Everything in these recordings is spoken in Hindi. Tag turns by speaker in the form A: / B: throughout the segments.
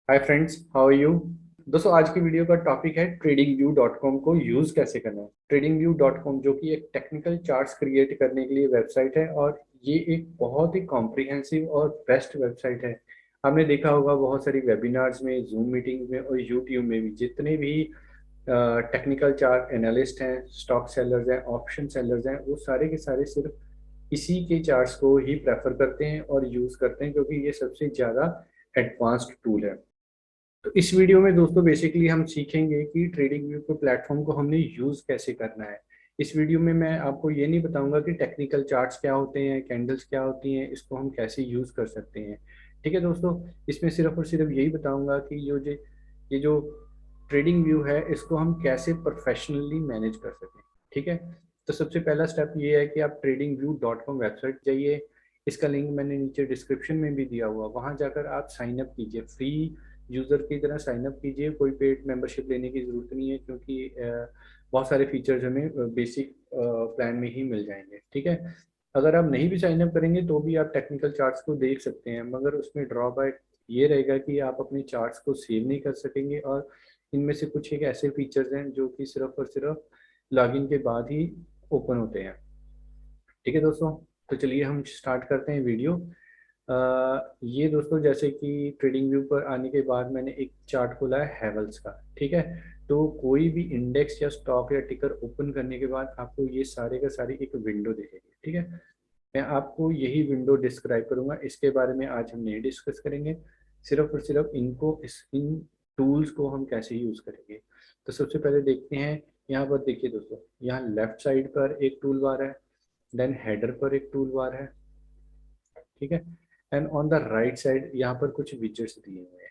A: Hi friends, how are you. दोस्तों, आज की वीडियो का टॉपिक है tradingview.com को यूज़ कैसे करना है। tradingview.com जो कि एक टेक्निकल चार्ट्स क्रिएट करने के लिए वेबसाइट है और ये एक बहुत ही कॉम्प्रिहेंसिव और बेस्ट वेबसाइट है। आपने देखा होगा बहुत सारी वेबिनार्स में, जूम मीटिंग में और यूट्यूब में भी जितने भी टेक्निकल चार्ट एनालिस्ट हैं, स्टॉक सेलर्स हैं, ऑप्शन सेलर्स हैं, वो सारे के सारे सिर्फ इसी के चार्ट्स को ही प्रेफर करते हैं और यूज़ करते हैं क्योंकि ये सबसे ज़्यादा एडवांस्ड टूल है। तो इस वीडियो में दोस्तों बेसिकली हम सीखेंगे कि ट्रेडिंग व्यू के प्लेटफॉर्म को हमने यूज़ कैसे करना है। इस वीडियो में मैं आपको ये नहीं बताऊंगा कि टेक्निकल चार्ट्स क्या होते हैं, कैंडल्स क्या होती हैं, इसको हम कैसे यूज़ कर सकते हैं। ठीक है दोस्तों, इसमें सिर्फ और सिर्फ यही बताऊंगा कि ये जो ट्रेडिंग व्यू है इसको हम कैसे प्रोफेशनली मैनेज कर सकें। ठीक है, तो सबसे पहला स्टेप ये है कि आप tradingview.com वेबसाइट जाइए। इसका लिंक मैंने नीचे डिस्क्रिप्शन में भी दिया हुआ, वहाँ जाकर आप साइन अप कीजिए, फ्री यूज़र की तरह साइन अप कीजिए। कोई पेड मेंबरशिप लेने की ज़रूरत नहीं है क्योंकि बहुत सारे फीचर्स हमें बेसिक प्लान में ही मिल जाएंगे। ठीक है, अगर आप नहीं भी साइन अप करेंगे तो भी आप टेक्निकल चार्ट्स को देख सकते हैं, मगर उसमें ड्रॉबैक ये रहेगा कि आप अपने चार्ट्स को सेव नहीं कर सकेंगे और इनमें से कुछ एक ऐसे फीचर्स हैं जो कि सिर्फ और सिर्फ लॉगिन के बाद ही ओपन होते हैं। ठीक है दोस्तों, तो चलिए हम स्टार्ट करते हैं वीडियो। ये दोस्तों जैसे कि ट्रेडिंग व्यू पर आने के बाद मैंने एक चार्ट खोला है हैवल्स का। ठीक है, तो कोई भी इंडेक्स या स्टॉक या टिकर ओपन करने के बाद आपको ये सारे का सारी एक विंडो दिखेगी। ठीक है, मैं आपको यही विंडो डिस्क्राइब करूंगा, इसके बारे में आज हम नहीं डिस्कस करेंगे। सिर्फ और सिर्फ इन टूल्स को हम कैसे यूज़ करेंगे। तो सबसे पहले देखते हैं। यहाँ पर देखिए दोस्तों, यहाँ लेफ्ट साइड पर एक टूल बार है, देन हेडर पर एक टूल बार है। ठीक है, and on the right side यहाँ पर कुछ विजेट्स दिए हुए हैं।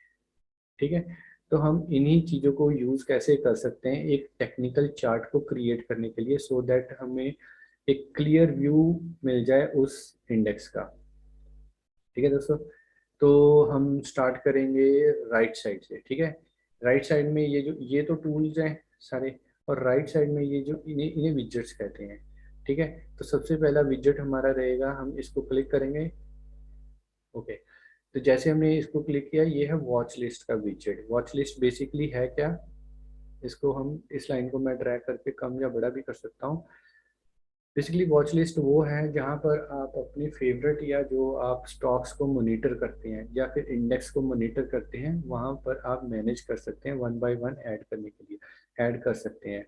A: ठीक है, तो हम इन्हीं चीज़ों को यूज़ कैसे कर सकते हैं एक टेक्निकल चार्ट को क्रिएट करने के लिए, सो दैट हमें एक क्लियर व्यू मिल जाए उस इंडेक्स का। ठीक है दोस्तों, तो हम स्टार्ट करेंगे राइट साइड से। ठीक है, राइट साइड में ये तो टूल्स हैं सारे, और राइट साइड में ये जो इन्हें इन्हें विजेट्स कहते हैं। ठीक है, तो सबसे पहला विजेट हमारा रहेगा, हम इसको क्लिक करेंगे। ओके, तो जैसे हमने इसको क्लिक किया, ये है वॉच लिस्ट का विजेट। वॉच लिस्ट बेसिकली है क्या, इसको हम इस लाइन को मैं ड्रैग करके कम या बड़ा भी कर सकता हूँ। बेसिकली वॉच लिस्ट वो है जहाँ पर आप अपने फेवरेट या जो आप स्टॉक्स को मॉनिटर करते हैं या फिर इंडेक्स को मॉनिटर करते हैं, वहाँ पर आप मैनेज कर सकते हैं, वन बाय वन ऐड करने के लिए ऐड कर सकते हैं।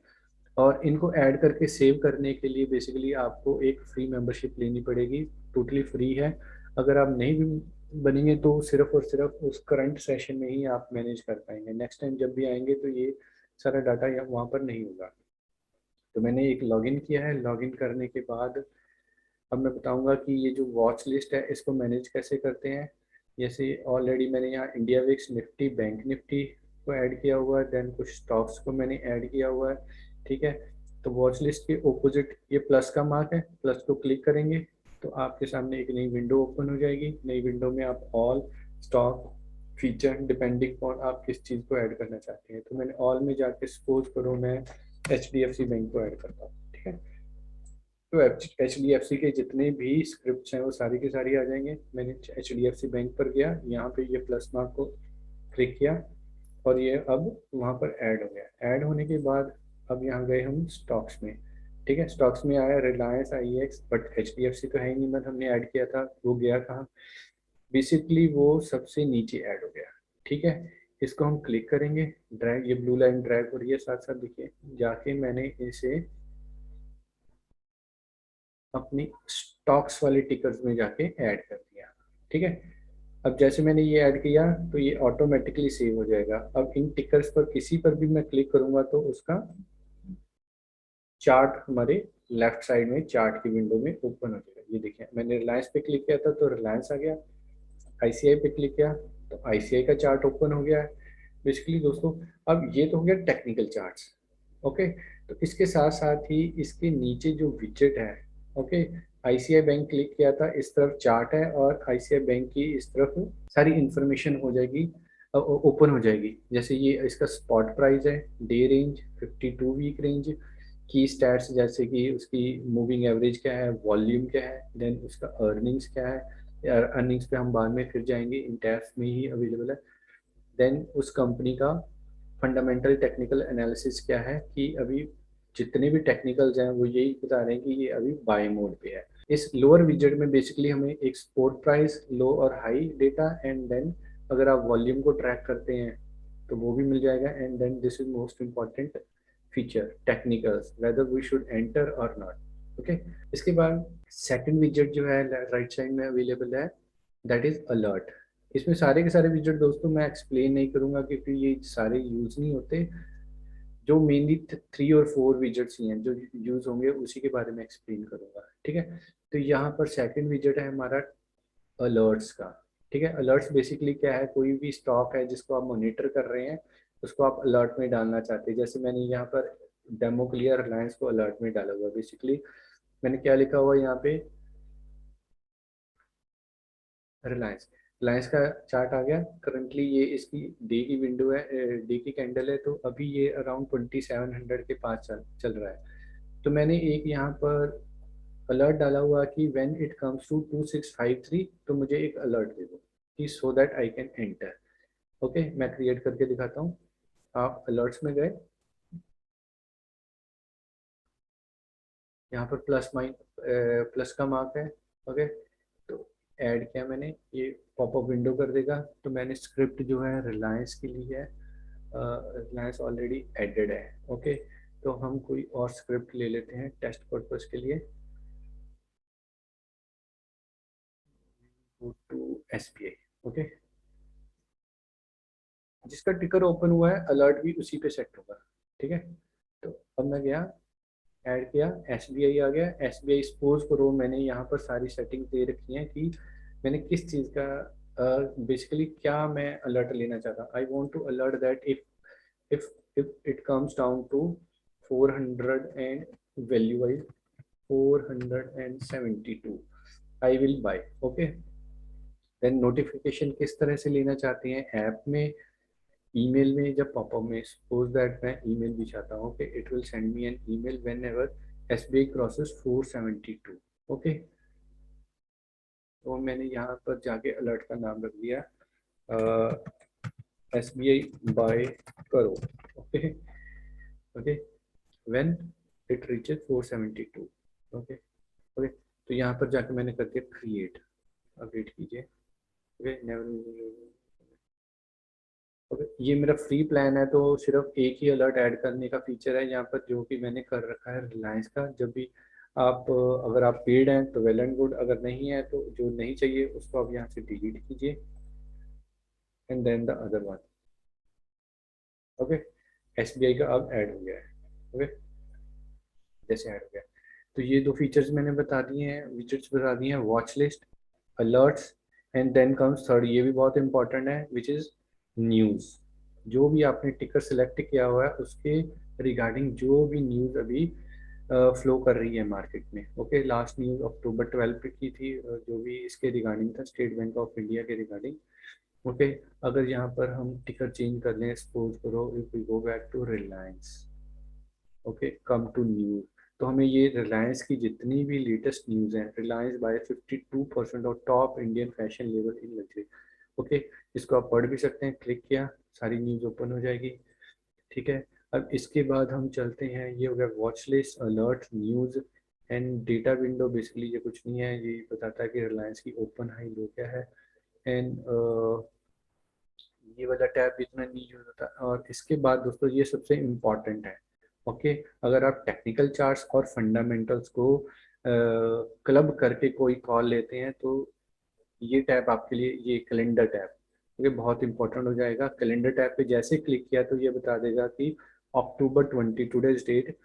A: और इनको ऐड करके सेव करने के लिए बेसिकली आपको एक फ्री मेंबरशिप लेनी पड़ेगी, टोटली फ्री है। अगर आप नहीं भी बनेंगे तो सिर्फ और सिर्फ उस करंट सेशन में ही आप मैनेज कर पाएंगे, नेक्स्ट टाइम जब भी आएंगे तो ये सारा डाटा वहाँ पर नहीं होगा। तो मैंने एक लॉगिन किया है, लॉगिन करने के बाद अब मैं बताऊंगा कि ये जो वॉच लिस्ट है इसको मैनेज कैसे करते हैं। जैसे ऑलरेडी मैंने यहाँ India VIX Nifty, bank Nifty को ऐड किया हुआ है, देन कुछ स्टॉक्स को मैंने ऐड किया हुआ है। ठीक है, तो वॉच लिस्ट के ओपोजिट ये प्लस का मार्क है, प्लस को क्लिक करेंगे तो आपके सामने एक नई विंडो ओपन हो जाएगी। नई विंडो में आप all stock feature depending on आप किस चीज़ को ऐड करना चाहते हैं, तो मैंने ऑल में जाके सपोज करो मैं HDFC बैंक को ऐड करता हूँ। ठीक है, तो HDFC के जितने भी स्क्रिप्ट्स हैं वो सारी की सारी आ जाएंगे। मैंने HDFC बैंक पर गया, यहाँ पे ये प्लस मार्क को क्लिक किया और ये अब वहाँ पर ऐड हो गया। ऐड होने के बाद अब यहाँ गए हम स्टॉक्स में। ठीक है, स्टॉक्स में आया रिलायंस IEX, बट HDFC तो है ही नहीं, मतलब हमने ऐड किया था, वो गया कहाँ, बेसिकली वो सबसे नीचे ऐड हो गया। ठीक है, इसको हम क्लिक करेंगे, ड्रैग, ये ब्लू लाइन ड्रैग हो रही है साथ साथ, देखिए जाके मैंने इसे अपनी स्टॉक्स वाले टिकर्स में जाके ऐड कर दिया। ठीक है, अब जैसे मैंने ये ऐड किया तो ये ऑटोमेटिकली सेव हो जाएगा। अब इन टिकर्स पर किसी पर भी मैं क्लिक करूंगा तो उसका चार्ट हमारे लेफ्ट साइड में चार्ट की विंडो में ओपन हो जाएगा। ये देखिए, मैंने रिलायंस पे क्लिक किया था तो रिलायंस आ गया, ICI पे क्लिक किया तो ICI का चार्ट ओपन हो गया है। बेसिकली दोस्तों, अब ये तो हो गया टेक्निकल चार्ट्स। ओके, तो इसके साथ साथ ही इसके नीचे जो विजेट है, ओके, ICI बैंक क्लिक किया था, इस तरफ चार्ट है और ICI बैंक की इस तरफ सारी इंफॉर्मेशन हो जाएगी, ओपन हो जाएगी। जैसे ये इसका स्पॉट प्राइस है, डे रेंज, 52 वीक रेंज, की स्टैट्स जैसे कि उसकी मूविंग एवरेज क्या है, वॉल्यूम क्या है, देन उसका अर्निंग्स क्या है। अर्निंग्स पे हम बाद में फिर जाएंगे, इन टैब्स में ही अवेलेबल है। देन उस कंपनी का फंडामेंटल टेक्निकल एनालिसिस क्या है कि अभी जितने भी टेक्निकल्स हैं वो यही बता रहे हैं कि ये अभी बाय मोड पे है। इस लोअर विजेट में बेसिकली हमें एक स्पोर्ट प्राइस, लो और हाई डेटा, एंड देन अगर आप वॉल्यूम को ट्रैक करते हैं तो वो भी मिल जाएगा। And then this is most important feature, technicals, whether we should enter और नॉट। ओके, इसके बाद सेकंड विजेट जो है राइट साइड में अवेलेबल है, दैट इज अलर्ट। इसमें सारे के सारे विजेट दोस्तों मैं एक्सप्लेन नहीं करूंगा क्योंकि ये सारे यूज नहीं होते। जो मेनली 3 और 4 विजेट्स ही हैं जो यूज होंगे उसी के बारे में एक्सप्लेन करूंगा, ठीक है। तो यहाँ पर सेकंड विजेट है हमारा अलर्ट्स का, ठीक है। अलर्ट्स बेसिकली क्या है, कोई भी स्टॉक है जिसको आप मॉनिटर कर रहे हैं उसको आप अलर्ट में डालना चाहते हैं। जैसे मैंने यहाँ पर डेमो के लिए रिलायंस को अलर्ट में डाला हुआ है। बेसिकली मैंने क्या लिखा हुआ है यहाँ पे, रिलायंस, रिलायंस का चार्ट आ गया। करंटली ये इसकी डे की विंडो है, डे की कैंडल है, तो अभी ये अराउंड 2700 के पास चल रहा है। तो मैंने एक यहाँ पर अलर्ट डाला हुआ कि व्हेन इट कम्स टू 2653 तो मुझे एक अलर्ट दे दो कि so that I can enter. Okay, मैं क्रिएट करके दिखाता हूँ। आप अलर्ट्स में गए, यहाँ पर प्लस का मार्क है। ओके, तो ऐड किया मैंने, ये पॉपअप विंडो कर देगा। तो मैंने स्क्रिप्ट जो है रिलायंस के लिए है, रिलायंस ऑलरेडी एडेड है। ओके, तो हम कोई और स्क्रिप्ट ले लेते हैं टेस्ट पर्पस के लिए। Go to SBI. ओके, जिसका टिकर ओपन हुआ है अलर्ट भी उसी पे सेट होगा, ठीक है। तो अब मैं गया, ऐड किया, एसबीआई आ गया। एसबीआई सपोज करो मैंने यहाँ पर सारी सेटिंग दे रखी है कि मैंने किस चीज़ का बेसिकली क्या मैं अलर्ट लेना चाहता। I want to alert that if if it comes down to 400 and value wise 472 I will buy। okay, then notification किस तरह से लेना चाहते हैं, ऐप में, ईमेल में, जब पॉपअप में। सपोज दैट मैं ईमेल भी चाहता हूँ कि it will send me an email whenever SBI crosses 472। Okay, तो मैंने यहाँ पर जाके अलर्ट का नाम रख दिया एस बी आई बाय करो। Okay, okay, when it reaches 472। Okay, okay, तो यहाँ पर जाके मैंने कर दिया क्रिएट। अब वेट कीजिए। Okay, never. ओके, ये मेरा फ्री प्लान है तो सिर्फ एक ही अलर्ट ऐड करने का फीचर है यहाँ पर, जो कि मैंने कर रखा है रिलायंस का। जब भी आप अगर आप पेड हैं तो वेल एंड गुड, अगर नहीं है तो जो नहीं चाहिए उसको आप यहाँ से डिलीट कीजिए and then the other one. Okay, SBI का अब ऐड हो गया है। ओके, जैसे ऐड हो गया, तो ये दो फीचर्स मैंने बता दिए हैं, विजेट्स बता दिए हैं, watch list, alerts, and then comes third, ये भी बहुत इंपॉर्टेंट है, विच इज न्यूज़। जो भी आपने टिकर सेलेक्ट किया हुआ है उसके रिगार्डिंग जो भी न्यूज़ अभी फ्लो कर रही है मार्केट में। ओके, लास्ट न्यूज़ अक्टूबर 12 पे की थी, जो भी इसके रिगार्डिंग था, स्टेट बैंक ऑफ इंडिया के रिगार्डिंग। ओके, अगर यहाँ पर हम टिकर चेंज कर लें, सपोज करो if we go back to Reliance, okay, come to news, तो हमें ये रिलायंस की जितनी भी लेटेस्ट न्यूज़ हैं, रिलायंस बाय 52% और top Indian fashion level in luxury. Okay, इसको आप पढ़ भी सकते हैं, क्लिक किया सारी न्यूज़ ओपन हो जाएगी, ठीक है। अब इसके बाद हम चलते हैं, ये हो गया watch list, alert, news and data window. Basically ये कुछ नहीं है, ये बताता है कि रिलायंस की ओपन हाई लो क्या है। एंड ये वाला टैब इतना नहीं यूज होता। और इसके बाद दोस्तों ये सबसे इम्पॉर्टेंट है। ओके, अगर आप टेक्निकल चार्ट्स और फंडामेंटल्स को क्लब करके कोई कॉल लेते हैं तो ये टैब आपके लिए, ये कैलेंडर टैब ये बहुत इंपॉर्टेंट हो जाएगा। कैलेंडर टैब पे जैसे क्लिक किया तो ये बता देगा कि अक्टूबर 20 टुडेज डेट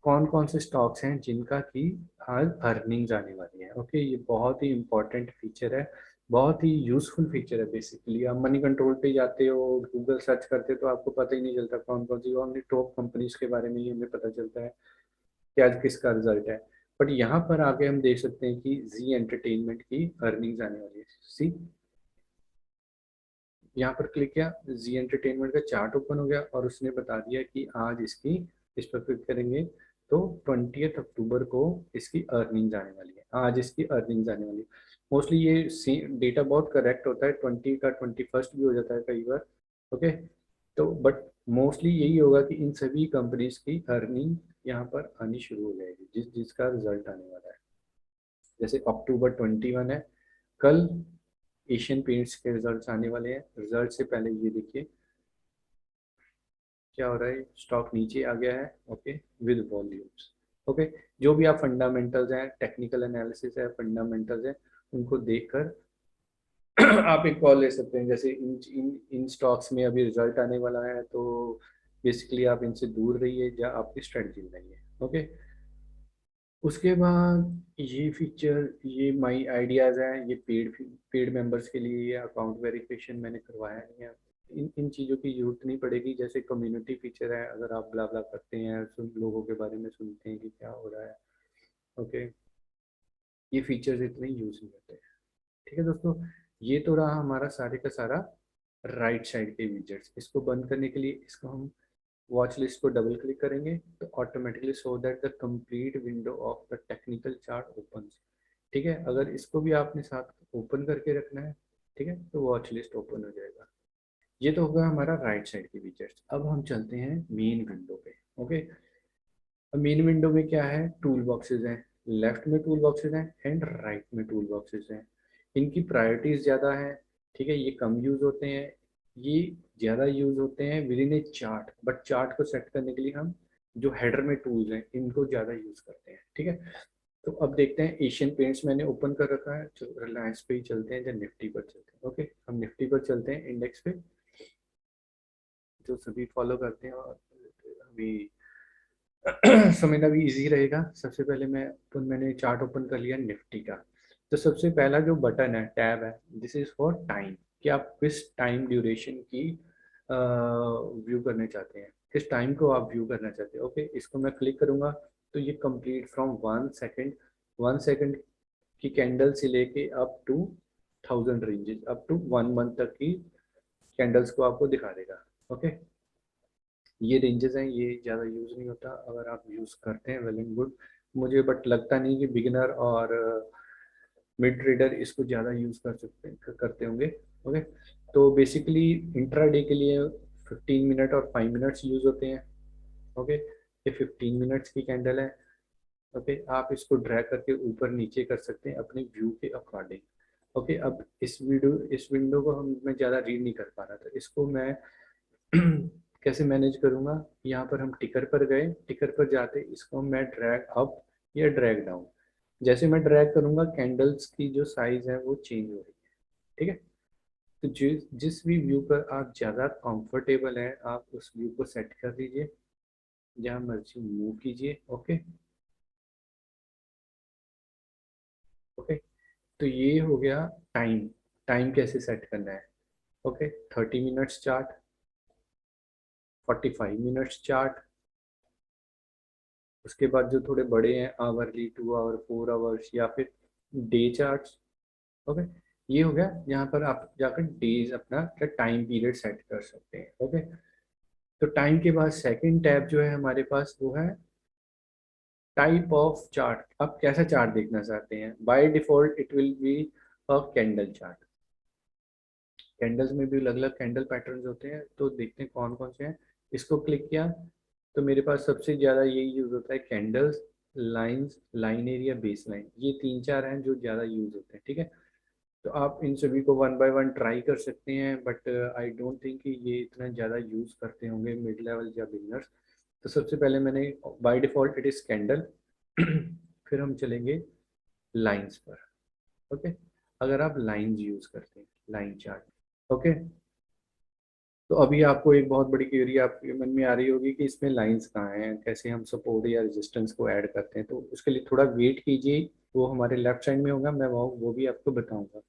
A: कौन कौन से स्टॉक्स हैं जिनका की आज अर्निंग्स आने वाली है। ओके, ये बहुत ही इंपॉर्टेंट फीचर है, बहुत ही यूजफुल फीचर है। बेसिकली आप मनी कंट्रोल पे जाते हो, गूगल सर्च करते हो तो आपको पता ही नहीं चलता कौन कौन सी, ओनली टॉप कंपनीज के बारे में ही हमें पता चलता है कि आज किसका रिजल्ट है। बट यहाँ पर आगे हम देख सकते हैं कि जी एंटरटेनमेंट की अर्निंग्स आने वाली है। सी, यहाँ पर क्लिक किया, जी एंटरटेनमेंट का चार्ट ओपन हो गया और उसने बता दिया कि आज इसकी, इस पर क्लिक करेंगे तो 20 अक्टूबर को इसकी अर्निंग्स आने वाली है, आज इसकी अर्निंग्स आने वाली है। मोस्टली ये डेटा बहुत करेक्ट होता है, 20 का 21 भी हो जाता है कई बार, ओके। तो बट मोस्टली यही होगा कि इन सभी कंपनीज की अर्निंग यहाँ पर आनी शुरू हो जाएगी जिसका रिजल्ट आने वाला है। जैसे अक्टूबर 21 है, कल एशियन पेंट्स के रिजल्ट्स आने वाले हैं। रिजल्ट से पहले ये देखिए क्या हो रहा है, स्टॉक नीचे आ गया है। Okay, with volumes. ओके, जो भी आप फंडामेंटल्स हैं, टेक्निकल एनालिसिस है, फंडामेंटल्स है, उनको देखकर आप एक कॉल ले सकते हैं। जैसे इन इन इन स्टॉक्स में अभी रिजल्ट आने वाला है, तो बेसिकली आप इनसे दूर रहिए या आपकी स्ट्रेटजी बनाइए। ओके। उसके बाद ये फीचर, ये माई आइडियाज़ हैं, ये पेड पेड मेंबर्स के लिए, ये अकाउंट वेरिफिकेशन मैंने करवाया नहीं है। इन चीज़ों की जरूरत नहीं पड़ेगी। जैसे कम्युनिटी फीचर है, अगर आप ब्ला ब्ला करते हैं, सुन लोगों के बारे में सुनते हैं कि क्या हो रहा है। ओके, ये फीचर्स इतने यूज़ नहीं होते। ठीक है दोस्तों, ये तो रहा हमारा सारे का सारा राइट साइड के विजेट्स। इसको बंद करने के लिए इसको हम वॉच लिस्ट को डबल क्लिक करेंगे तो automatically show that the complete window of the technical chart opens. ठीक है, अगर इसको भी आपने साथ ओपन करके रखना है, ठीक है, तो वॉच लिस्ट ओपन हो जाएगा। ये तो होगा हमारा राइट साइड के विजेट्स। अब हम चलते हैं मेन विंडो पे। ओके, अब मेन विंडो में क्या है, टूल बॉक्सेज हैं। लेफ्ट में टूल बॉक्सेज हैं एंड राइट में टूल बॉक्सेज हैं। इनकी प्रायोरिटीज ज़्यादा है। ठीक है, ये कम यूज़ होते हैं, ये ज़्यादा यूज़ होते हैं with in A chart. But chart को सेट करने के लिए हम जो हेडर में टूल्स हैं इनको ज़्यादा यूज़ करते हैं। ठीक है, तो अब देखते हैं एशियन पेंट्स मैंने ओपन कर रखा है, रिलायंस पे ही चलते हैं या निफ्टी पर चलते हैं। ओके, हम निफ्टी पर चलते हैं, इंडेक्स पे जो सभी फॉलो करते हैं। और अभी समझना भी इजी रहेगा। सबसे पहले मैंने चार्ट ओपन कर लिया निफ्टी का। तो सबसे पहला जो बटन है, टैब है, दिस इज फॉर टाइम, कि आप किस टाइम ड्यूरेशन की व्यू करने चाहते हैं, किस टाइम को आप व्यू करना चाहते हैं। ओके, इसको मैं क्लिक करूंगा तो ये कंप्लीट फ्रॉम 1 सेकेंड, 1 सेकेंड की कैंडल से लेके up to 1000 ranges, up to 1 month तक की कैंडल्स को आपको दिखा देगा। ओके, ये रेंजेस हैं, ये ज़्यादा यूज़ नहीं होता। अगर आप यूज़ करते हैं वेल एंड गुड, मुझे बट लगता नहीं कि बिगिनर और मिड ट्रेडर इसको ज़्यादा यूज़ करते होंगे। ओके, तो बेसिकली इंट्राडे के लिए 15 मिनट और 5 मिनट्स यूज़ होते हैं। ओके, ये 15 मिनट्स की कैंडल है। ओके, आप इसको ड्रैग करके ऊपर नीचे कर सकते हैं अपने व्यू के अकॉर्डिंग। ओके, अब इस विंडो को हम मैं ज़्यादा रीड नहीं कर पा रहा था, इसको मैं कैसे मैनेज करूंगा। यहाँ पर हम टिकर पर गए, टिकर पर जाते इसको मैं ड्रैग अप या ड्रैग डाउन, जैसे मैं ड्रैग करूंगा कैंडल्स की जो साइज है वो चेंज हो रही है। ठीक है, तो जिस भी व्यू पर आप ज़्यादा कंफर्टेबल है आप उस व्यू को सेट कर लीजिए, जहाँ मर्जी मूव कीजिए। ओके। ओके, तो ये हो गया टाइम। टाइम कैसे सेट करना है। Okay, 30 minutes chart, 45 minutes chart, उसके बाद जो थोड़े बड़े हैं आवरली, 2 आवर, 4 आवर्स या फिर डे चार्ट्स। ओके, ये हो गया, यहाँ पर आप जाकर डेज अपना टाइम पीरियड सेट कर सकते हैं। ओके, तो टाइम के बाद सेकंड टैब जो है हमारे पास वो है टाइप ऑफ चार्ट। आप कैसा चार्ट देखना चाहते हैं। By default it will be a candle chart. Candles में भी अलग अलग कैंडल पैटर्न्स होते हैं, तो देखते हैं कौन कौन से हैं। इसको क्लिक किया तो मेरे पास सबसे ज़्यादा यही यूज़ होता है, candles, lines, line area, base line, ये तीन चार हैं जो ज़्यादा यूज़ होते हैं। ठीक है, तो आप इन सभी को वन बाय वन ट्राई कर सकते हैं, बट आई डोंट थिंक कि ये इतना ज़्यादा यूज़ करते होंगे मिड लेवल या बिगनर्स। तो सबसे पहले मैंने by default it is candle फिर हम चलेंगे लाइंस पर। ओके, अगर आप लाइंस यूज़ करते हैं, लाइन चार्ट। ओके, तो अभी आपको एक बहुत बड़ी क्वेरी आपके मन में आ रही होगी कि इसमें लाइंस कहाँ हैं, कैसे हम सपोर्ट या रेजिस्टेंस को ऐड करते हैं। तो उसके लिए थोड़ा वेट कीजिए, वो हमारे लेफ्ट साइड में होगा, मैं वो भी आपको बताऊंगा।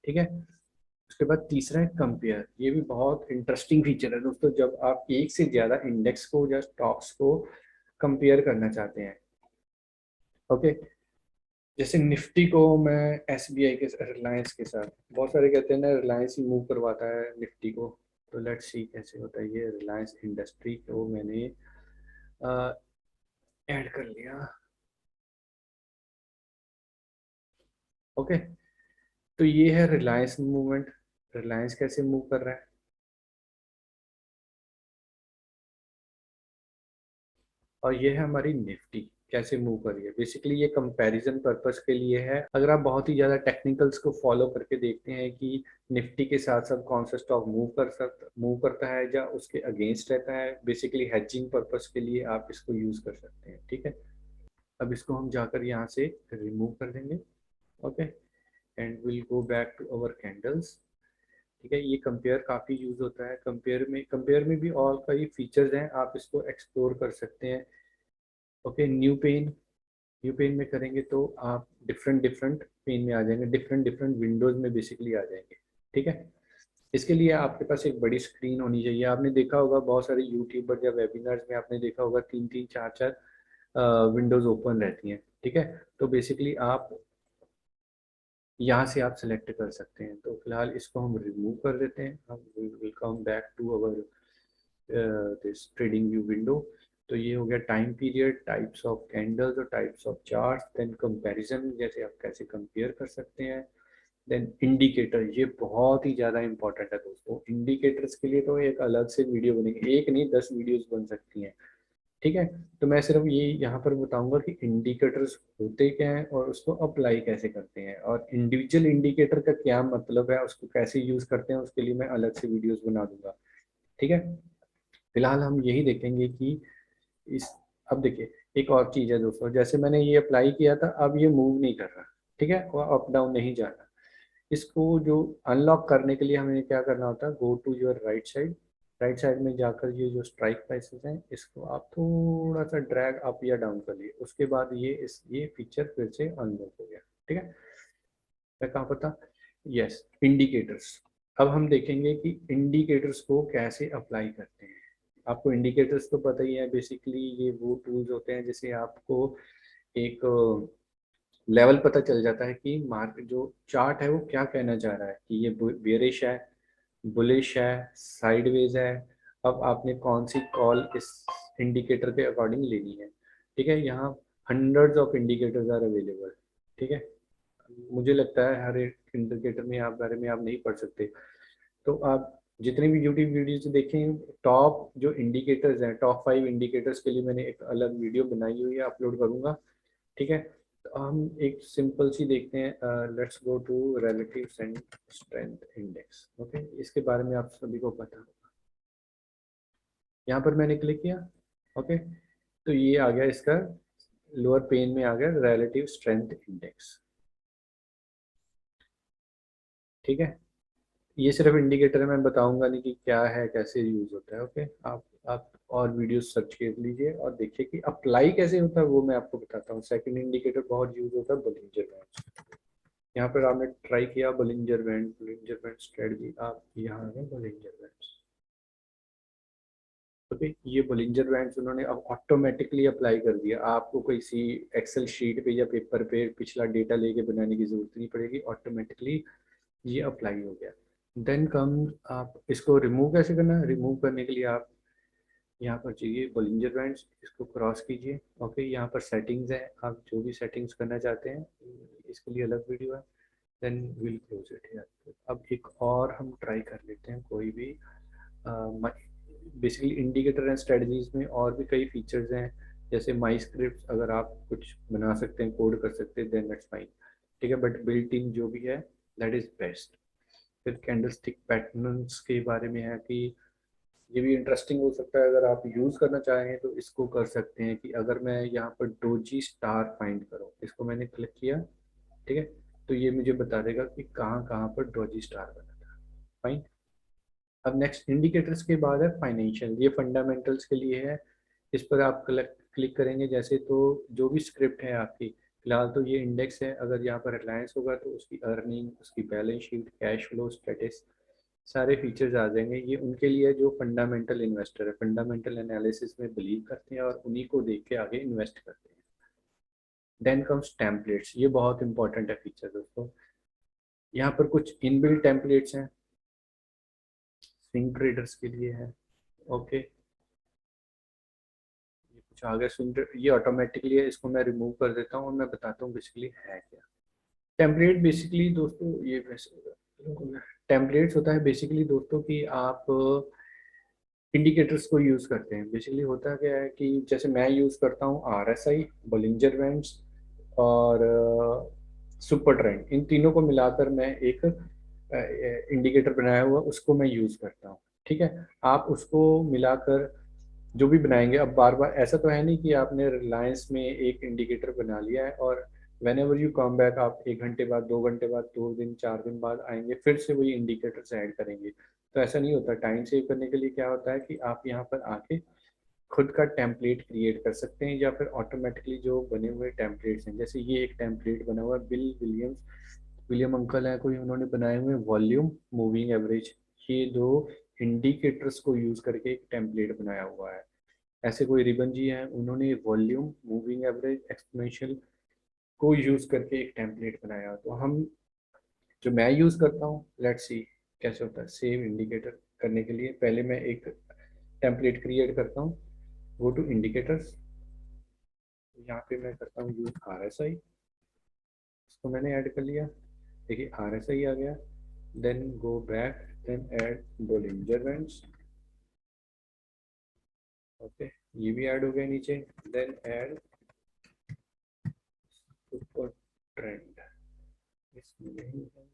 A: ठीक है, उसके बाद तीसरा है कंपेयर। ये भी बहुत इंटरेस्टिंग फीचर है दोस्तों, जब आप एक से ज़्यादा इंडेक्स को या स्टॉक्स को कंपेयर करना चाहते हैं। ओके, जैसे निफ्टी को मैं एसबीआई के, रिलायंस के साथ, बहुत सारे कहते हैं ना रिलायंस ही मूव करवाता है निफ्टी को। तो लेट्स सी कैसे होता है। ये रिलायंस इंडस्ट्री को मैंने ऐड कर लिया। ओके, तो ये है रिलायंस मूवमेंट, रिलायंस कैसे मूव कर रहा है। और ये है हमारी निफ्टी कैसे मूव कर रही है। बेसिकली ये कंपैरिजन पर्पस के लिए है। अगर आप बहुत ही ज़्यादा टेक्निकल्स को फॉलो करके देखते हैं कि निफ्टी के साथ साथ कौन सा स्टॉक मूव करता है या उसके अगेंस्ट रहता है, बेसिकली हेजिंग पर्पस के लिए आप इसको यूज़ कर सकते हैं। ठीक है, अब इसको हम जाकर यहाँ से रिमूव कर देंगे। Okay, and will go back to our candles. ठीक है, ये कंपेयर काफ़ी यूज़ होता है। कंपेयर में भी और कई फीचर्स हैं, आप इसको एक्सप्लोर कर सकते हैं। ओके, न्यू पेन में करेंगे तो आप डिफरेंट डिफरेंट पेन में आ जाएंगे, डिफरेंट डिफरेंट विंडोज में बेसिकली आ जाएंगे। ठीक है, इसके लिए आपके पास एक बड़ी स्क्रीन होनी चाहिए। आपने देखा होगा बहुत सारे यूट्यूबर या वेबिनार्स में आपने देखा होगा तीन तीन चार चार विंडोज ओपन रहती हैं। ठीक है, तो बेसिकली आप यहाँ से आप सेलेक्ट कर सकते हैं। तो फिलहाल इसको हम रिमूव कर देते हैं। हम will come back to our this trading view window. तो ये हो गया time period, types of candles और types of charts, then comparison जैसे आप कैसे कंपेयर कर सकते हैं, देन इंडिकेटर। ये बहुत ही ज़्यादा इंपॉर्टेंट है दोस्तों। इंडिकेटर्स के लिए तो एक अलग से वीडियो बनेगी, एक नहीं 10 वीडियोस बन सकती हैं। ठीक है, तो मैं सिर्फ ये यहाँ पर बताऊंगा कि इंडिकेटर्स होते क्या हैं और उसको अप्लाई कैसे करते हैं, और इंडिविजुअल इंडिकेटर का क्या मतलब है, उसको कैसे यूज़ करते हैं, उसके लिए मैं अलग से वीडियोस बना दूंगा। ठीक है, फिलहाल हम यही देखेंगे कि इस अब देखिए एक और चीज़ है दोस्तों, जैसे मैंने ये अप्लाई किया था, अब ये मूव नहीं कर रहा। ठीक है, वो अप डाउन नहीं जा रहा। इसको जो अनलॉक करने के लिए हमें क्या करना होता है, go to your right side. Right side में जाकर ये जो स्ट्राइक प्राइसेस हैं इसको आप थोड़ा सा ड्रैग अप या डाउन कर लिए, उसके बाद ये फीचर फिर से अनलॉक हो गया। ठीक है, मैं कहाँ पर था, यस, इंडिकेटर्स। अब हम देखेंगे कि इंडिकेटर्स को कैसे अप्लाई करते हैं। आपको इंडिकेटर्स तो पता ही है, बेसिकली ये वो टूल्स होते हैं जिससे आपको एक लेवल पता चल जाता है कि मार्केट जो चार्ट है वो क्या कहना चाह रहा है, कि ये बेयरिश है, बुलिश है, साइडवेज है। अब आपने कौन सी कॉल इस इंडिकेटर के अकॉर्डिंग लेनी है। ठीक है, यहाँ hundreds of indicators are available. ठीक है, मुझे लगता है हर एक इंडिकेटर में आप बारे में आप नहीं पढ़ सकते। तो आप जितने भी यूट्यूब वीडियोज देखें, टॉप जो इंडिकेटर्स हैं, टॉप 5 इंडिकेटर्स के लिए मैंने एक अलग वीडियो बनाई हुई है, अपलोड करूंगा। ठीक है, तो हम एक सिंपल सी देखते हैं। Let's go to relative strength index. Okay, इसके बारे में आप सभी को पता होगा। यहाँ पर मैंने क्लिक किया। ओके, तो ये आ गया, इसका लोअर पेन में आ गया रिलेटिव स्ट्रेंथ इंडेक्स। ठीक है, ये सिर्फ इंडिकेटर है, मैं बताऊंगा नहीं कि क्या है, कैसे यूज होता है। ओके, आप और वीडियो सर्च कर लीजिए और देखिए कि अप्लाई कैसे होता है, वो मैं आपको बताता हूँ। सेकंड इंडिकेटर बहुत यूज होता है, बोलिंजर बैंड। यहाँ पर आपने ट्राई किया बोलिंजर बैंड स्ट्रेटजी, आप यहाँ है बोलिंजर बैंड। ओके, ये बोलिंजर बैंड्स उन्होंने अब ऑटोमेटिकली अप्लाई कर दिया। आपको कोई सी एक्सेल शीट पे या पेपर पे पिछला डेटा लेके बनाने की जरूरत नहीं पड़ेगी, ऑटोमेटिकली ये अप्लाई हो गया। देन कम, आप इसको रिमूव कैसे करना है। रिमूव करने के लिए आप यहाँ पर चाहिए बोलिंजर बैंड्स, इसको क्रॉस कीजिए। ओके, यहाँ पर सेटिंग्स है, आप जो भी सेटिंग्स करना चाहते हैं इसके लिए अलग वीडियो है। Then will close it here. अब एक और हम ट्राई कर लेते हैं कोई भी। बेसिकली इंडिकेटर एंड स्ट्रेटजीज में और भी कई फीचर्स हैं, जैसे माई स्क्रिप्ट, अगर आप कुछ बना सकते हैं, कोड कर सकते हैं, देन दैट्स फाइन। ठीक है, बट बिल्ट इन जो भी है दैट इज बेस्ट। फिर कैंडलस्टिक पैटर्न्स के बारे में है कि ये भी इंटरेस्टिंग हो सकता है, अगर आप यूज़ करना चाहें तो इसको कर सकते हैं कि अगर मैं यहाँ पर डोजी स्टार फाइंड करूँ, इसको मैंने क्लिक किया। ठीक है, तो ये मुझे बता देगा कि कहाँ कहाँ पर डोजी स्टार बना था। फाइन, अब नेक्स्ट इंडिकेटर्स के बाद है फाइनेंशियल, ये फंडामेंटल्स के लिए है। इस पर आप क्लिक करेंगे जैसे, तो जो भी स्क्रिप्ट है आपकी, फिलहाल तो ये इंडेक्स है, अगर यहाँ पर रिलायंस होगा तो उसकी अर्निंग, उसकी balance sheet, cash flow status, सारे फीचर्स आ जाएंगे। ये उनके लिए जो फंडामेंटल इन्वेस्टर है, फंडामेंटल एनालिसिस में बिलीव करते हैं और उन्हीं को देख के आगे इन्वेस्ट करते हैं। देन कम्स टेम्पलेट्स, ये बहुत इंपॉर्टेंट है फीचर दोस्तों। यहाँ पर कुछ इनबिल्ट टेम्पलेट्स हैं, स्विंग ट्रेडर्स के लिए है। ओके, ये कुछ आ गया स्विंग, ये ऑटोमेटिकली है, इसको मैं रिमूव कर देता हूँ और मैं बताता हूँ बेसिकली है क्या। टेम्पलेट बेसिकली दोस्तों, ये टेम्पलेट्स होता है बेसिकली दोस्तों कि आप इंडिकेटर्स को यूज़ करते हैं। बेसिकली होता क्या है कि जैसे मैं यूज़ करता हूँ RSI, बोलिंजर बैंड्स और सुपर ट्रेंड, इन तीनों को मिलाकर मैं एक इंडिकेटर बनाया हुआ उसको मैं यूज़ करता हूँ। ठीक है, आप उसको मिलाकर जो भी बनाएंगे, अब बार बार ऐसा तो है नहीं कि आपने रिलायंस में एक इंडिकेटर बना लिया है और when ever you come back आप 1 घंटे बाद, 2 घंटे बाद, 2 दिन 4 दिन बाद आएंगे फिर से वही इंडिकेटर्स ऐड करेंगे। तो ऐसा नहीं होता। टाइम सेव करने के लिए क्या होता है कि आप यहाँ पर आके खुद का टेम्पलेट क्रिएट कर सकते हैं या फिर ऑटोमेटिकली जो बने हुए टेम्पलेट्स हैं, जैसे ये एक टेम्पलेट बना हुआ है, विलियम अंकल है कोई, उन्होंने बनाए हुए वॉल्यूम, मूविंग एवरेज, ये दो इंडिकेटर्स को यूज करके एक टेम्पलेट बनाया हुआ है। ऐसे कोई रिबन जी हैं, उन्होंने वॉल्यूम, मूविंग एवरेज, एक्सपोनेंशियल को यूज करके एक टेम्पलेट बनाया। तो हम, जो मैं यूज करता हूँ, लेट्स सी कैसे होता है। सेव इंडिकेटर करने के लिए पहले मैं एक टेम्पलेट क्रिएट करता हूँ। गो टू इंडिकेटर्स, यहाँ पे मैं करता हूँ यूज RSI, इसको मैंने ऐड कर लिया। देखिए RSI आ गया। Then go back, then add Bollinger bands. Okay, ये भी ऐड हो गया नीचे। देन ऐड सुपर ट्रेंड, इसमें नहीं है।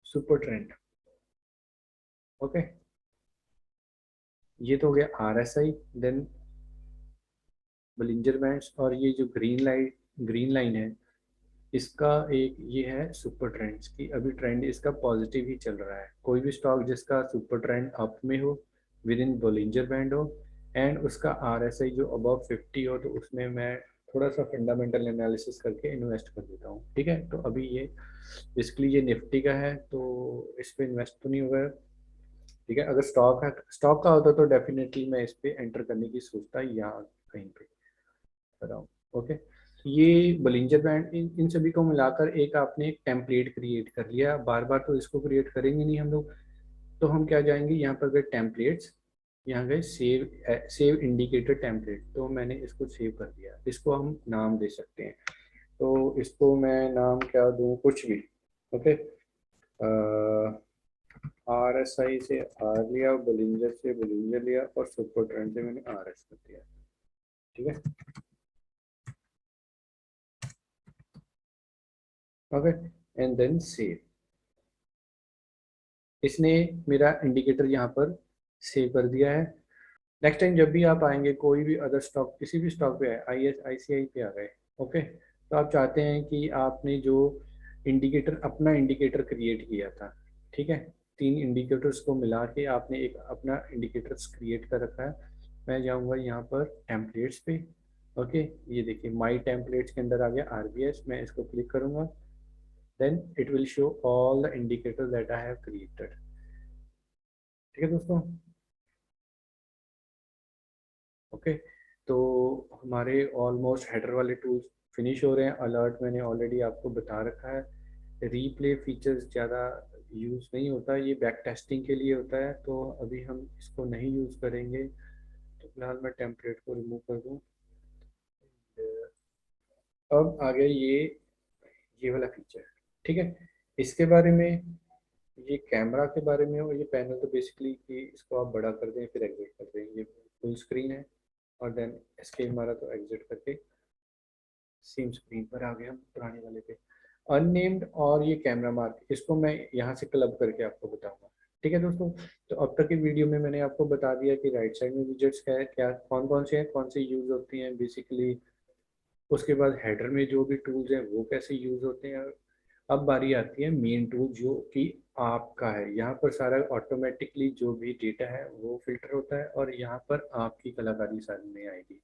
A: सुपर ट्रेंड, ओके, ये तो हो गया RSI। देन बोलिंजर बैंड्स, और ये जो ग्रीन लाइन है, इसका एक ये है सुपर ट्रेंड्स की। अभी ट्रेंड इसका पॉजिटिव ही चल रहा है। कोई भी स्टॉक जिसका सुपर ट्रेंड अप में हो, विद इन बोलिंजर बैंड हो, एंड उसका RSI जो अबव 50 हो, तो उसमें मैं थोड़ा सा फंडामेंटल एनालिसिस करके इन्वेस्ट कर देता हूँ। ठीक है, तो अभी ये बेसिकली ये निफ्टी का है तो इस पे इन्वेस्ट तो नहीं होगा। ठीक है, अगर स्टॉक है, स्टॉक का होता तो डेफिनेटली मैं इस पे एंटर करने की सोचता, यहाँ कहीं पे बताऊँ। ओके, ये बलिंजर बैंड, इन सभी को मिलाकर एक आपने एक टेम्पलेट क्रिएट कर लिया। बार बार तो इसको क्रिएट करेंगे नहीं हम लोग, तो हम क्या जाएंगे, यहाँ पर गए टेम्पलेट्स, यहाँ गए सेव इंडिकेटर टेम्पलेट, तो मैंने इसको सेव कर दिया। इसको हम नाम दे सकते हैं, तो इसको मैं नाम क्या दूँ, कुछ भी। ओके, RSI से R लिया, बोलिंजर से बोलिंजर लिया, और सुपर ट्रेंड से मैंने RS कर दिया। ठीक है, ओके, एंड देन सेव। इसने मेरा इंडिकेटर यहाँ पर सेव कर दिया है। नेक्स्ट टाइम जब भी आप आएंगे, कोई भी अदर स्टॉक, किसी भी स्टॉक पे आए, ISICI पे आ गए, ओके, तो आप चाहते हैं कि आपने जो इंडिकेटर, अपना इंडिकेटर क्रिएट किया था, ठीक है, 3 इंडिकेटर्स को मिला के आपने एक अपना इंडिकेटर्स क्रिएट कर रखा है। मैं जाऊंगा यहाँ पर टेम्पलेट्स पे। ओके, ये देखिए माई टेम्पलेट्स के अंदर आ गया RBS, मैं इसको क्लिक करूंगा। Then it will show all the indicator that I have created. ठीक है दोस्तों, ओके, तो हमारे ऑलमोस्ट हेडर वाले टूल्स फिनिश हो रहे हैं। अलर्ट मैंने ऑलरेडी आपको बता रखा है। रीप्ले फीचर्स ज़्यादा यूज़ नहीं होता, ये बैक टेस्टिंग के लिए होता है, तो अभी हम इसको नहीं यूज़ करेंगे। तो फिलहाल मैं टेम्पलेट को रिमूव कर दूँ। अब आ गया ये वाला फीचर। ठीक है, इसके बारे में, ये कैमरा के बारे में हो, ये पैनल तो बेसिकली कि इसको आप बड़ा कर दें फिर एग्जिट कर दें, ये फुल स्क्रीन है। और देन एस्केप मारा तो एग्जिट करके सेम स्क्रीन पर आ गया हम पुराने वाले पे। अननेम्ड और ये कैमरा मार्क, इसको मैं यहाँ से क्लब करके आपको बताऊंगा। ठीक है दोस्तों, तो अब तक की वीडियो में मैंने आपको बता दिया कि राइट साइड में विजेट्स क्या है, क्या कौन कौन से हैं, कौन से यूज होती हैं बेसिकली। उसके बाद हेडर में जो भी टूल्स हैं वो कैसे यूज होते हैं। अब बारी आती है मेन टूल जो कि आपका है। यहाँ पर सारा ऑटोमेटिकली जो भी डेटा है वो फिल्टर होता है, और यहाँ पर आपकी कलाकारी सामने आएगी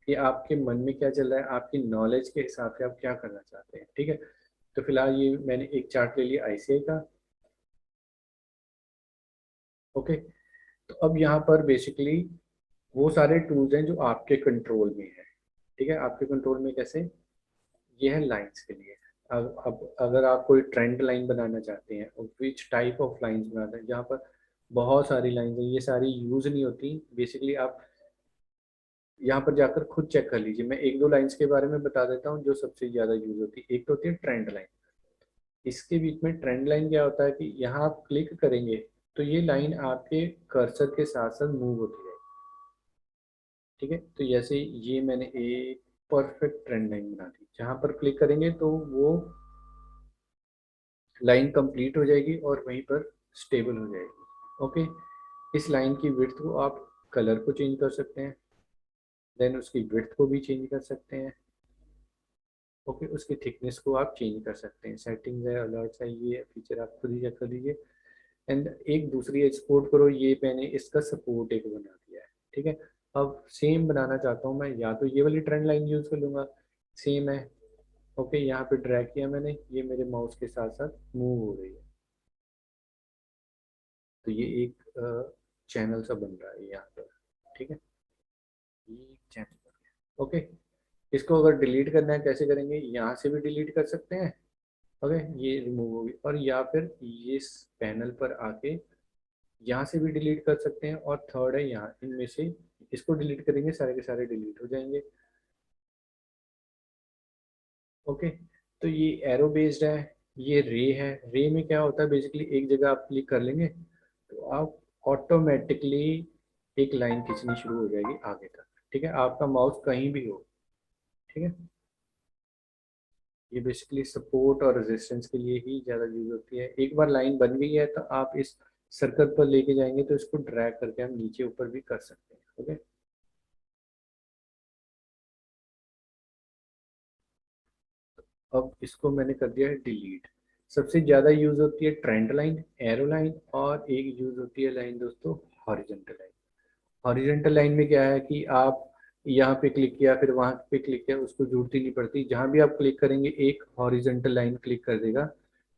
A: कि आपके मन में क्या चल रहा है, आपकी नॉलेज के हिसाब से आप क्या करना चाहते हैं। ठीक है, तो फिलहाल ये मैंने एक चार्ट ले लिया ICI का। ओके, तो अब यहाँ पर बेसिकली वो सारे टूल्स हैं जो आपके कंट्रोल में है। ठीक है, आपके कंट्रोल में कैसे, ये है लाइंस के लिए। अब अगर आप कोई ट्रेंड लाइन बनाना चाहते हैं, विच टाइप ऑफ लाइंस बनाते हैं, जहाँ पर बहुत सारी लाइंस हैं, ये सारी यूज नहीं होती बेसिकली। आप यहाँ पर जाकर खुद चेक कर लीजिए। मैं एक दो लाइंस के बारे में बता देता हूँ जो सबसे ज़्यादा यूज होती है। एक तो होती है ट्रेंड लाइन। इसके बीच में ट्रेंड लाइन क्या होता है कि यहाँ आप क्लिक करेंगे तो ये लाइन आपके कर्सर के साथ साथ मूव होती है। ठीक है, तो जैसे ये मैंने एक परफेक्ट ट्रेंड लाइन बना दी, जहां पर क्लिक करेंगे तो वो लाइन कंप्लीट हो जाएगी और वहीं पर स्टेबल हो जाएगी। ओके, इस लाइन की विड्थ को आप कलर को चेंज कर सकते हैं, देन उसकी विड्थ को भी चेंज कर सकते हैं। ओके, उसकी थिकनेस को आप चेंज कर सकते हैं। सेटिंग्स है, अलर्ट्स है, ये फीचर आप खुद ही चेक कर लीजिए। एंड एक दूसरी एक्सपोर्ट करो, ये मैंने इसका सपोर्ट एक बना दिया है। ठीक है, अब सेम बनाना चाहता हूँ मैं, या तो ये वाली ट्रेंड लाइन यूज कर लूंगा, सेम है। ओके, यहाँ पे ड्रैग किया मैंने, ये मेरे माउस के साथ साथ मूव हो रही है, तो ये एक चैनल सा बन रहा है यहाँ पर। ठीक है, ये एक चैनल बन गया। ओके, इसको अगर डिलीट करना है कैसे करेंगे, यहाँ से भी डिलीट कर सकते हैं। ओके, ये रिमूव होगी, और या फिर ये इस पैनल पर आके यहाँ से भी डिलीट कर सकते हैं, और थर्ड है यहाँ, इनमें से इसको डिलीट करेंगे, सारे के सारे डिलीट हो जाएंगे। ओके, तो ये एरो बेस्ड है, ये रे है। रे में क्या होता है, बेसिकली एक जगह आप क्लिक कर लेंगे तो आप ऑटोमेटिकली एक लाइन खींचनी शुरू हो जाएगी आगे तक। ठीक है, आपका माउस कहीं भी हो। ठीक है, ये बेसिकली सपोर्ट और रेजिस्टेंस के लिए ही ज़्यादा यूज होती है। एक बार लाइन बन गई है तो आप इस सर्कल पर लेके जाएंगे तो इसको ड्रैग करके हम नीचे ऊपर भी कर सकते हैं। ओके, अब इसको मैंने कर दिया है डिलीट। सबसे ज़्यादा यूज होती है ट्रेंड लाइन, एरो लाइन, और एक यूज होती है लाइन दोस्तों, हॉरिजॉन्टल लाइन। हॉरिजॉन्टल लाइन में क्या है कि आप यहाँ पे क्लिक किया, फिर वहां पे क्लिक किया, उसको जरूरत नहीं पड़ती, जहां भी आप क्लिक करेंगे एक हॉरिजॉन्टल लाइन क्लिक कर देगा।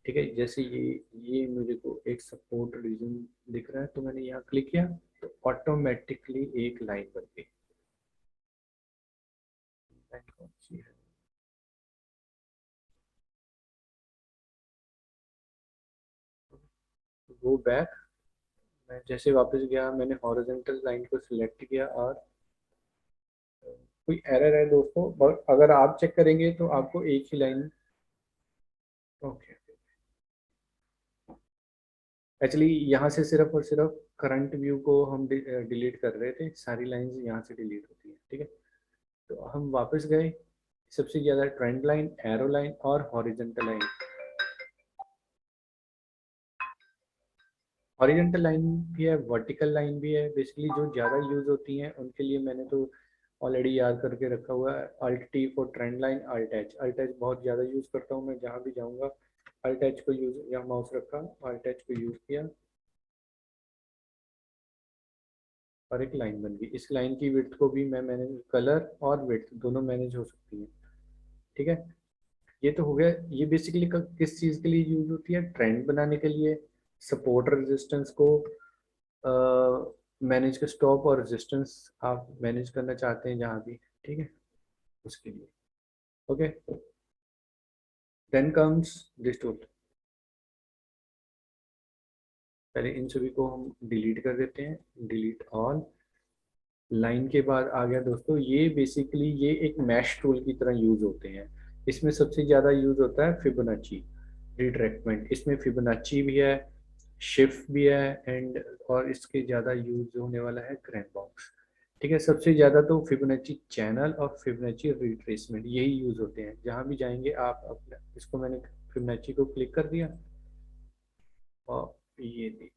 A: ठीक है, जैसे ये मुझे को एक सपोर्ट रीजन दिख रहा है, तो मैंने यहाँ क्लिक किया तो ऑटोमेटिकली एक लाइन बन गई। लाइन कौन सी है, गो बैक। मैं जैसे वापस गया, मैंने हॉरिजॉन्टल लाइन को सिलेक्ट किया, और कोई एरर है दोस्तों, बट अगर आप चेक करेंगे तो आपको एक ही लाइन। ओके, एक्चुअली यहाँ से सिर्फ और सिर्फ करंट व्यू को हम डिलीट कर रहे थे, सारी लाइंस यहाँ से डिलीट होती है। ठीक है, तो हम वापस गए, सबसे ज़्यादा ट्रेंड लाइन, एरो लाइन और हॉरिजेंटल लाइन। हॉरिजेंटल लाइन भी है, वर्टिकल लाइन भी है। बेसिकली जो ज़्यादा यूज होती हैं उनके लिए मैंने तो ऑलरेडी याद करके रखा हुआ है। Alt T for trend line, alt H. Alt H बहुत ज़्यादा यूज़ करता हूँ मैं, जहाँ भी जाऊँगा अल्ट एच को यूज़, या माउस रखा, अल्ट एच को यूज़ किया और एक लाइन बन गई। इस लाइन की विड्थ को भी मैं मैनेज, कलर और विड्थ दोनों मैनेज हो सकती है। ठीक है, ये तो हो गया। ये बेसिकली किस चीज़ के लिए यूज होती है, ट्रेंड बनाने के लिए, सपोर्ट रेजिस्टेंस को मैनेज कर, स्टॉप और रेजिस्टेंस आप मैनेज करना चाहते हैं जहाँ भी। ठीक है, उसके लिए। Okay, then comes this tool. पहले इन सभी को हम डिलीट कर देते हैं, डिलीट ऑल। लाइन के बाद आ गया दोस्तों, ये बेसिकली ये एक मैश टूल की तरह यूज होते हैं। इसमें सबसे ज़्यादा यूज होता है फिबोनाची रिट्रैक्टमेंट। इसमें फिबोनाची भी है, शिफ्ट भी है, एंड और इसके ज़्यादा यूज होने वाला है क्रैंक बॉक्स। ठीक है, सबसे ज़्यादा तो फिबोनाची चैनल और फिबोनाची रिट्रेसमेंट यही यूज होते हैं। जहाँ भी जाएंगे आप अपना, इसको मैंने फिबोनाची को क्लिक कर दिया, और ये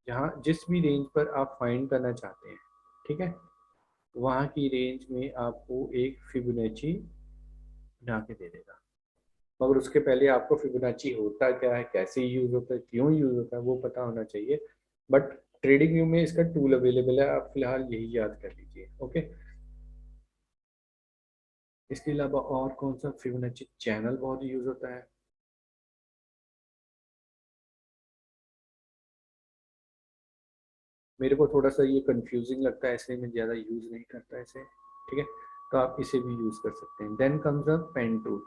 A: जहाँ जिस भी रेंज पर आप फाइंड करना चाहते हैं, ठीक है, वहाँ की रेंज में आपको एक फिबोनाची बना के दे देगा। मगर उसके पहले आपको फिबोनाची होता क्या है, कैसे यूज होता है, क्यों यूज होता है, वो पता होना चाहिए। बट ट्रेडिंग व्यू में इसका टूल अवेलेबल है, आप फिलहाल यही याद कर लीजिए। ओके, इसके अलावा और कौन सा, फिबोनाची चैनल बहुत यूज होता है। मेरे को थोड़ा सा ये कंफ्यूजिंग लगता है, इसलिए मैं ज़्यादा यूज नहीं करता इसे। ठीक है, तो आप इसे भी यूज कर सकते हैं। Then comes a pen tool.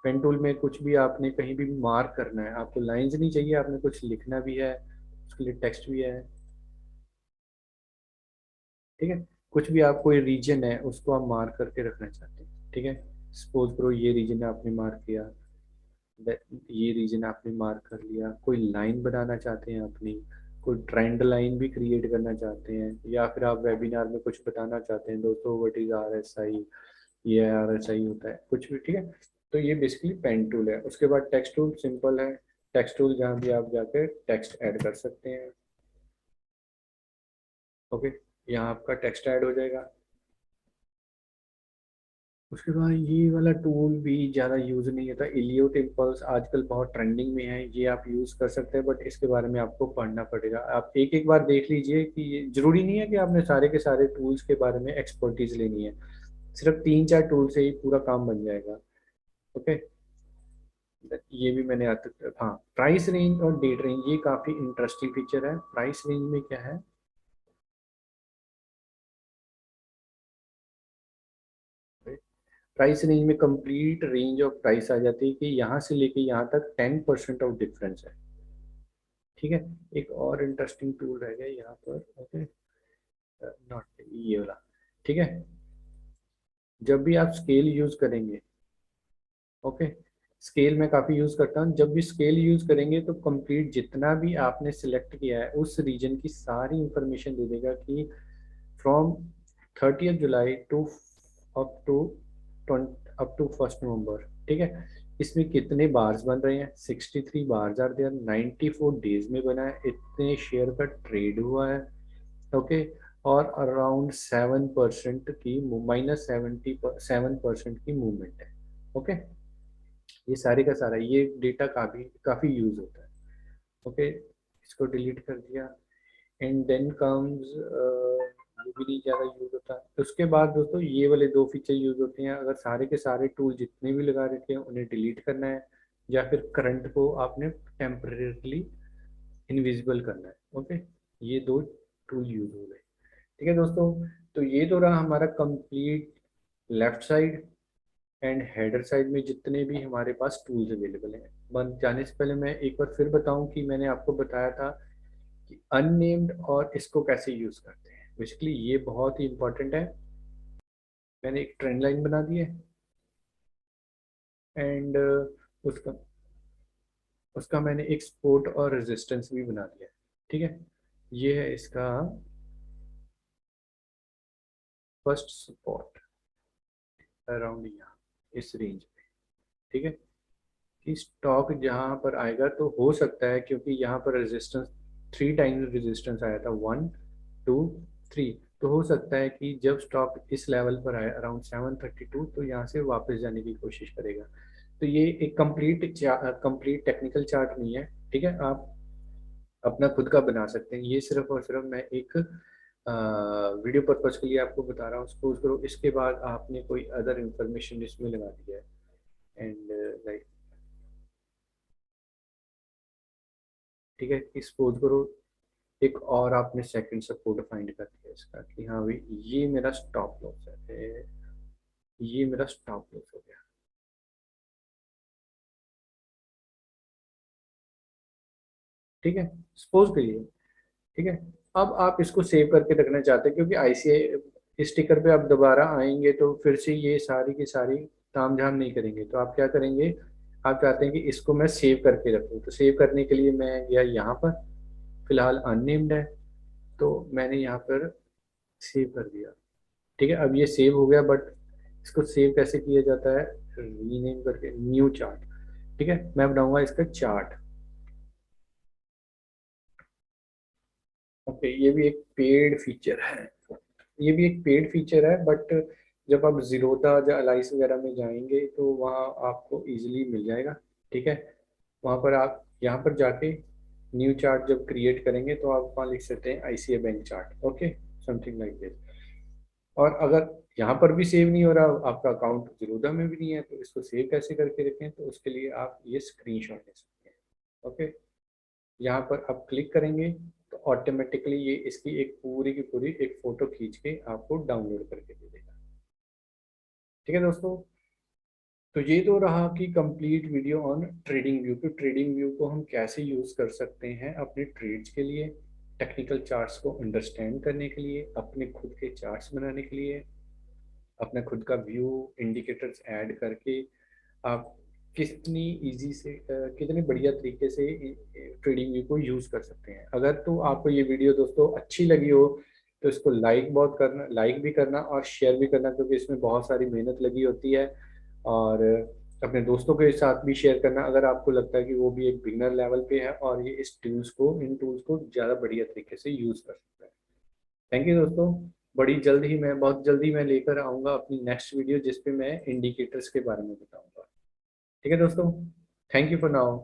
A: Pen tool में कुछ भी आपने कहीं भी मार्क करना है, आपको लाइंस नहीं चाहिए, आपने कुछ लिखना भी है, उसके लिए टेक्स्ट भी है। ठीक है, कुछ भी आप, कोई रीजन है उसको आप मार्क करके रखना चाहते हैं। ठीक है, सपोज करो ये रीजन आपने मार्क किया, ये रीजन आपने मार्क कर लिया। कोई लाइन बनाना चाहते हैं अपनी, कोई ट्रेंड लाइन भी क्रिएट करना चाहते हैं, या फिर आप वेबिनार में कुछ बताना चाहते हैं दोस्तों व्हाट इज RSI, ये RSI होता है कुछ भी, ठीक है। तो ये बेसिकली पेन टूल है। उसके बाद टेक्स्ट टूल सिंपल है, टेक्स्ट टूल जहाँ भी आप जाकर टेक्स्ट ऐड कर सकते हैं। ओके, यहाँ आपका टेक्स्ट ऐड हो जाएगा। उसके बाद ये वाला टूल भी ज़्यादा यूज़ नहीं होता, इलियोट इम्पल्स आजकल बहुत ट्रेंडिंग में है, ये आप यूज़ कर सकते हैं, बट इसके बारे में आपको पढ़ना पड़ेगा। आप एक एक बार देख लीजिए कि ये ज़रूरी नहीं है कि आपने सारे के सारे टूल्स के बारे में एक्सपर्टीज लेनी है, सिर्फ तीन चार टूल से ही पूरा काम बन जाएगा। ओके, ये भी मैंने हाँ, प्राइस रेंज और डेट रेंज ये काफ़ी इंटरेस्टिंग फीचर है। प्राइस रेंज में क्या है, प्राइस रेंज में कंप्लीट रेंज ऑफ प्राइस आ जाती है कि यहाँ से लेके यहाँ तक 10% ऑफ डिफरेंस है। ठीक है, एक और इंटरेस्टिंग टूल रह गया यहाँ पर। ओके, नॉट ये वाला, ठीक है। जब भी आप स्केल यूज करेंगे, ओके, स्केल मैं काफ़ी यूज़ करता हूँ, जब भी स्केल यूज़ करेंगे तो कंप्लीट जितना भी आपने सिलेक्ट किया है उस रीजन की सारी इंफॉर्मेशन दे देगा कि फ्रॉम 30 जुलाई to up to up to 1 नवंबर, ठीक है। इसमें कितने बार्स बन रहे हैं, 63 बार्स आर देयर, 94 डेज में बना है, इतने शेयर का ट्रेड हुआ है। ओके, और अराउंड 7% की -77% की मूवमेंट है। ओके, ये सारे का सारा ये डेटा काफ़ी काफ़ी यूज़ होता है। ओके, इसको डिलीट कर दिया। एंड देन कम्स, ये भी नहीं ज़्यादा यूज़ होता है। उसके बाद दोस्तों ये वाले दो फीचर यूज़ होते हैं, अगर सारे के सारे टूल जितने भी लगा रखे हैं उन्हें डिलीट करना है, या फिर करंट को आपने टेम्परेरली इनविजिबल करना है। ओके, ये दो टूल यूज़ हो गए। ठीक है दोस्तों, तो ये तो रहा हमारा complete left side and header side में जितने भी हमारे पास टूल्स अवेलेबल हैं। बन जाने से पहले मैं एक बार फिर बताऊं कि मैंने आपको बताया था कि अननेम्ड और इसको कैसे यूज करते हैं। बेसिकली ये बहुत ही इंपॉर्टेंट है। मैंने एक ट्रेंड लाइन बना दी है, एंड उसका उसका मैंने एक सपोर्ट और रेजिस्टेंस भी बना दिया है। ठीक है, ये है इसका फर्स्ट सपोर्ट अराउंड यहाँ इस रेंज में। ठीक है, कि स्टॉक जहाँ पर आएगा तो हो सकता है, क्योंकि यहाँ पर रेजिस्टेंस 3 टाइम्स रेजिस्टेंस आया था, 1 2 3, तो हो सकता है कि जब स्टॉक इस लेवल पर आए अराउंड 732 तो यहाँ से वापस जाने की कोशिश करेगा। तो ये एक कंप्लीट टेक्निकल चार्ट नहीं है, ठीक है। आप अपना खुद का बना सकते हैं, ये सिर्फ और सिर्फ मैं एक वीडियो पर्पज के लिए आपको बता रहा हूँ। सपोज करो इसके बाद आपने कोई अदर इंफॉर्मेशन इसमें लगा दिया है, एंड लाइक, ठीक है, कि सपोज करो एक और आपने सेकंड सपोर्ट फाइंड कर दिया इसका कि हाँ भाई ये मेरा स्टॉप लॉस है, ये मेरा स्टॉप लॉस हो गया। ठीक है, सपोज करिए, ठीक है। अब आप इसको सेव करके रखना चाहते हैं, क्योंकि ICI स्टिकर पे आप दोबारा आएंगे तो फिर से ये सारी की सारी तामझाम नहीं करेंगे, तो आप क्या करेंगे, आप चाहते हैं कि इसको मैं सेव करके रखूँ। तो सेव करने के लिए मैं गया यहाँ पर, फिलहाल अननेम्ड है, तो मैंने यहाँ पर सेव कर दिया। ठीक है, अब ये सेव हो गया, बट इसको सेव कैसे किया जाता है, रीनेम करके न्यू चार्ट। ठीक है, मैं बनाऊंगा इसका चार्ट। ओके, ये भी एक पेड फीचर है, ये भी एक पेड फीचर है, बट जब आप जीरोधा या एलाइस वगैरह में जाएंगे तो वहाँ आपको इजीली मिल जाएगा। ठीक है, वहाँ पर आप यहाँ पर जाके न्यू चार्ट जब क्रिएट करेंगे तो आप वहाँ लिख सकते हैं ICI bank chart. Okay, something like this. और अगर यहाँ पर भी सेव नहीं हो रहा, आपका अकाउंट जीरोधा में भी नहीं है, तो इसको सेव कैसे करके रखें, तो उसके लिए आप ये स्क्रीनशॉट ले सकते हैं। ओके, यहाँ पर आप क्लिक करेंगे तो ऑटोमेटिकली ये इसकी एक पूरी की पूरी एक फोटो खींच के आपको डाउनलोड करके दे देगा। ठीक है दोस्तों, तो ये तो रहा कि complete video on trading view. तो ट्रेडिंग व्यू को हम कैसे यूज कर सकते हैं अपने ट्रेड्स के लिए, टेक्निकल चार्ट्स को अंडरस्टैंड करने के लिए, अपने खुद के चार्ट्स बनाने के लिए, अपना खुद का व्यू इंडिकेटर्स ऐड करके आप कितनी इजी से कितने बढ़िया तरीके से ट्रेडिंग व्यू को यूज कर सकते हैं। अगर तो आपको ये वीडियो दोस्तों अच्छी लगी हो तो इसको लाइक भी करना और शेयर भी करना, क्योंकि इसमें बहुत सारी मेहनत लगी होती है। और अपने दोस्तों के साथ भी शेयर करना अगर आपको लगता है कि वो भी एक बिगनर लेवल पे है और ये इन टूल्स को ज़्यादा बढ़िया तरीके से यूज कर सकता है। थैंक यू दोस्तों। बहुत जल्दी मैं लेकर आऊँगा अपनी नेक्स्ट वीडियो जिसपे मैं इंडिकेटर्स के बारे में बताऊंगा। ठीक है दोस्तों, थैंक यू फॉर नाउ।